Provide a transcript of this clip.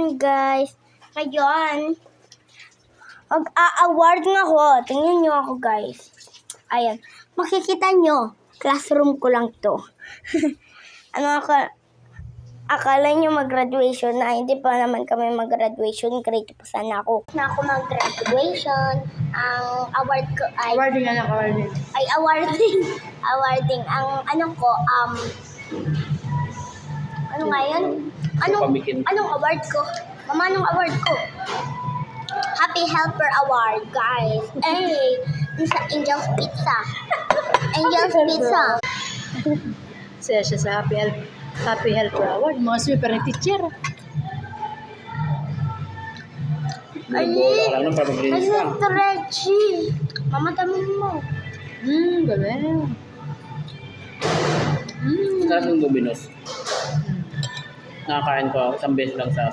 Ayan guys. Ngayon, mag-a-award nga ako. Tingnan nyo ako guys. Ayan. Makikita nyo. Classroom ko lang to. Akala nyo mag-graduation na. Hindi pa naman kami mag-graduation. Grade pa sana ako. Na ako mag-graduation. Ang award ko ay... Awarding, anak, awarding. Ay, awarding. Awarding. Ang ano ko, ano nga yun? Anong award ko? Mama, anong award ko? Happy Helper Award, guys. Hey, yung sa Angel's Pizza. Angel's Pizza. Saya siya sa Happy Helper Award. Mga sweeper ni teacher. Ay, stretchy. Mama, tamin mo. Galing. Sarap ng Domino's. Nakakain ko isang beses lang sa